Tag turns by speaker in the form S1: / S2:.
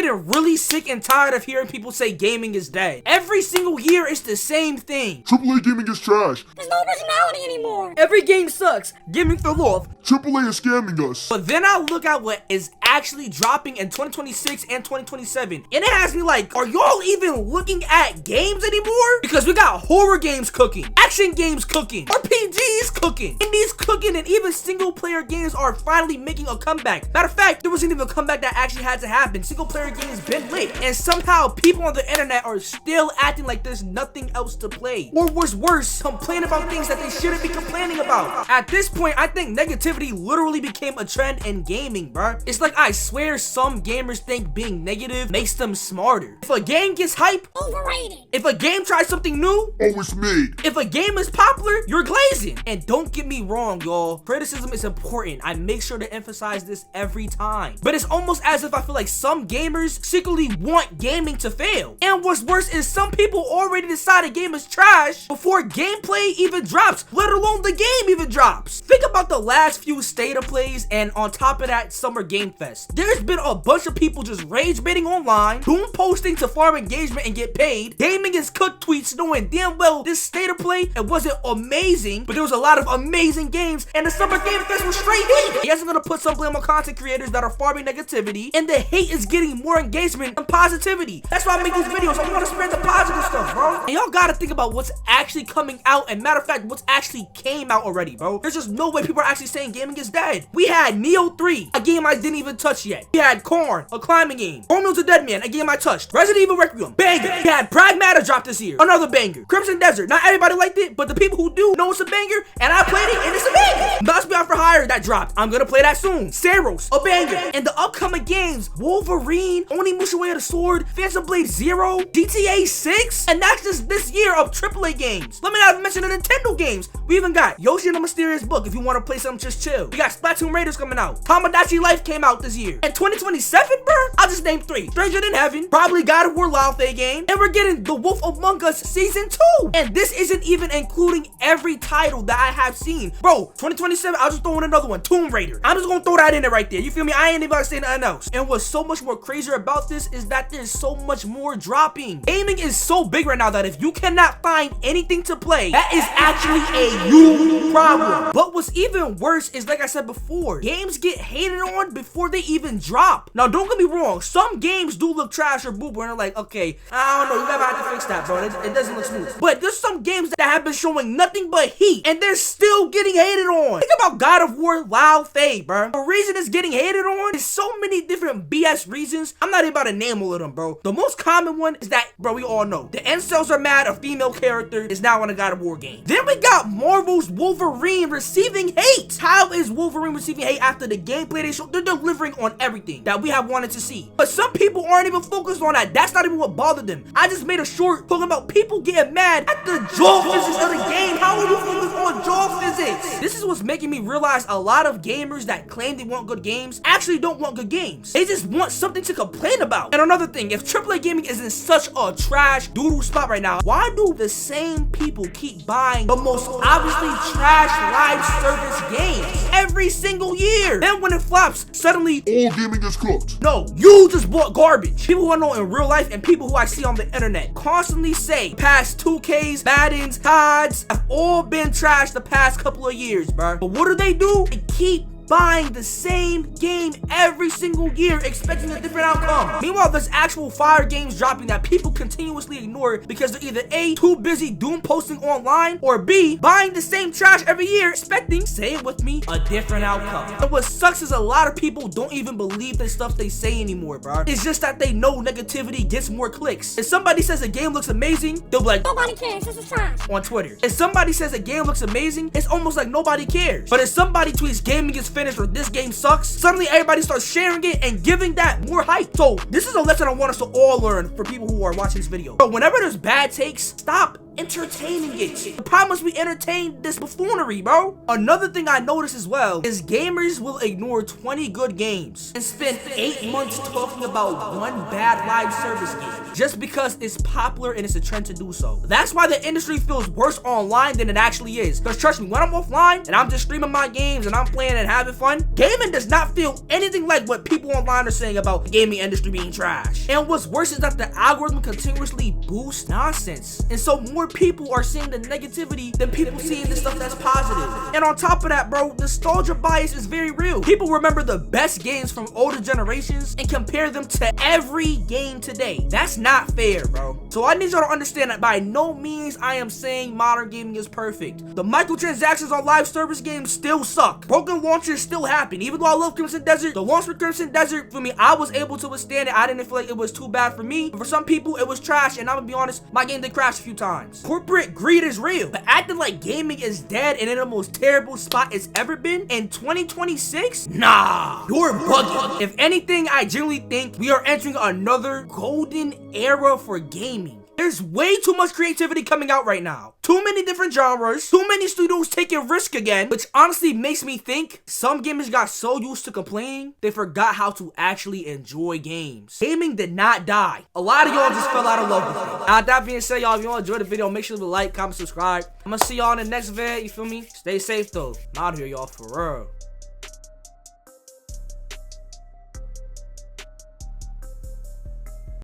S1: getting really sick and tired of hearing people say gaming is dead. Every single year, it's the same thing.
S2: AAA gaming is trash.
S3: There's no originality anymore.
S1: Every game sucks. Gaming fell off.
S2: AAA is scamming us.
S1: But then I look at what is actually dropping in 2026 and 2027, and it has me like, are y'all even looking at games anymore? Because we got horror games cooking, action games cooking, RPGs cooking, indies cooking, and even single player games are finally making a comeback. Matter of fact, there wasn't even a comeback that actually had to happen. Single player games been lit, and somehow people on the internet are still acting like there's nothing else to play, or what's worse, complain about things that they shouldn't be complaining about. At this point, I think negativity literally became a trend in gaming, bruh. It's like, I swear some gamers think being negative makes them smarter. If a game gets hype,
S3: Overrated.
S1: if a game tries something new,
S2: Oh, it's made.
S1: if a game is popular, you're glazing. And don't get me wrong, y'all, criticism is important. I make sure to emphasize this every time. But it's almost as if I feel like some gamers secretly want gaming to fail. And what's worse is some people already decide a game is trash before gameplay even drops, let alone the game even drops. Think about the last few state of plays, and on top of that, Summer Game Fest. There's been a bunch of people just rage baiting online, doom posting to farm engagement and get paid, gaming is cooked tweets knowing damn well this state of play, it wasn't amazing, but there was a lot of amazing games, and the Summer Game Fest was straight heat. Yes, I'm gonna put some blame on content creators that are farming negativity, and the hate is getting more engagement than positivity. That's why I make these videos. I want to spread the positive stuff, bro. And y'all gotta think about what's actually coming out, and matter of fact, what's actually came out already, bro. There's just no way people are actually saying gaming is dead. We had Neo 3, a game I didn't even touch yet. We had Korn, a climbing game. Romeo's a Dead Man, a game I touched. Resident Evil Requiem, banger. We had Pragmata drop this year, another banger. Crimson Desert, not everybody liked it, but the people who do know it's a banger, and I played it, and it's a banger. Must Be On For Hire that dropped. I'm gonna play that soon. Saros, a banger. And the upcoming games, Wolverine, Onimusha Way of the Sword, Phantom Blade Zero, GTA 6, and that's just this year of AAA games. Let me not mention the Nintendo games. We even got Yoshi and the Mysterious Book if you want to play something just chill. We got Splatoon Raiders coming out. Tamagotchi Life came out this year. And 2027, bro? I'll just name 3. Stranger Than Heaven, probably God of War Laufey game, and we're getting The Wolf Among Us Season 2. And this isn't even including every title that I have seen. Bro, 2027, I'll just throw in another one, Tomb Raider. I'm just gonna throw that in there right there. You feel me? I ain't even gonna say nothing else. And what's so much more crazier about this is that there's so much more dropping. Gaming is so big right now that if you cannot find anything to play, that is actually a huge problem. But what's even worse is, like I said before, games get hated on before they even drop. Now, don't get me wrong, some games do look trash or boober, and they're like, okay, I don't know, you gotta have to fix that, bro. It doesn't look smooth. But there's some games that have been showing nothing but heat, and they're still getting hated on. Think about God of War Laufey, bro. The reason it's getting hated on is so many different BS reasons. I'm not even about to name all of them, bro. The most common one is that, bro, we all know. The incels are mad a female character is now in a God of War game. Then we got Marvel's Wolverine receiving hate. How is Wolverine receiving hate after the gameplay they showed? They're delivering on everything that we have wanted to see. But some people aren't even focused on that. That's not even what bothered them. I just made a short talking about people getting mad at the jaw physics of the game. How are you focused on jaw physics? This is what's making me realize a lot of gamers that claim they want good games actually don't want good games. They just want something to complain about. And another thing, if AAA gaming is in such a trash doodle spot right now, why do the same people keep buying the most obviously trash live service games every single year? Then when it flops, suddenly
S2: All gaming is cooked.
S1: no, you just bought garbage. People who I know in real life and people who I see on the internet constantly say past 2Ks, Maddens, CODs have all been trash the past couple of years, bro. But what do? They keep buying the same game every single year, expecting a different outcome. Meanwhile, there's actual fire games dropping that people continuously ignore because they're either A, too busy doom posting online, or B, buying the same trash every year, expecting, say it with me, a different outcome. And what sucks is a lot of people don't even believe the stuff they say anymore, bro. It's just that they know negativity gets more clicks. If somebody says a game looks amazing, they'll be like,
S3: Nobody cares, this is trash.
S1: on Twitter. If somebody says a game looks amazing, it's almost like nobody cares. But if somebody tweets gaming is finished or this game sucks, suddenly everybody starts sharing it and giving that more hype. So this is a lesson I want us to all learn for people who are watching this video. But whenever there's bad takes, stop entertaining it. The problem is we entertain this buffoonery, bro. Another thing I noticed as well is gamers will ignore 20 good games and spend 8 months talking about one bad live service game just because it's popular and it's a trend to do so. That's why the industry feels worse online than it actually is. Because trust me, when I'm offline and I'm just streaming my games and I'm playing and having fun, gaming does not feel anything like what people online are saying about the gaming industry being trash. And what's worse is that the algorithm continuously boosts nonsense. And so more people are seeing the negativity than people seeing the stuff that's positive. And on top of that, bro, nostalgia bias is very real. People remember the best games from older generations and compare them to every game today. That's not fair, bro. So I need y'all to understand that by no means I am saying modern gaming is perfect. The microtransactions on live service games still suck. Broken launchers still happen. Even though I love Crimson Desert, the launch for Crimson Desert, for me, I was able to withstand it. I didn't feel like it was too bad for me. But for some people, it was trash, and I'm gonna be honest, my game did crash a few times. Corporate greed is real, but acting like gaming is dead and in the most terrible spot it's ever been in 2026? Nah, you're bugging. If anything, I genuinely think we are entering another golden era for gaming. There's way too much creativity coming out right now. Too many different genres, too many studios taking risk again, which honestly makes me think some gamers got so used to complaining, they forgot how to actually enjoy games. Gaming did not die. A lot of y'all just fell out of love with it. Now, that being said, y'all, if y'all enjoyed the video, make sure to like, comment, subscribe. I'm gonna see y'all in the next video, you feel me? Stay safe though. I'm out here, y'all, for real.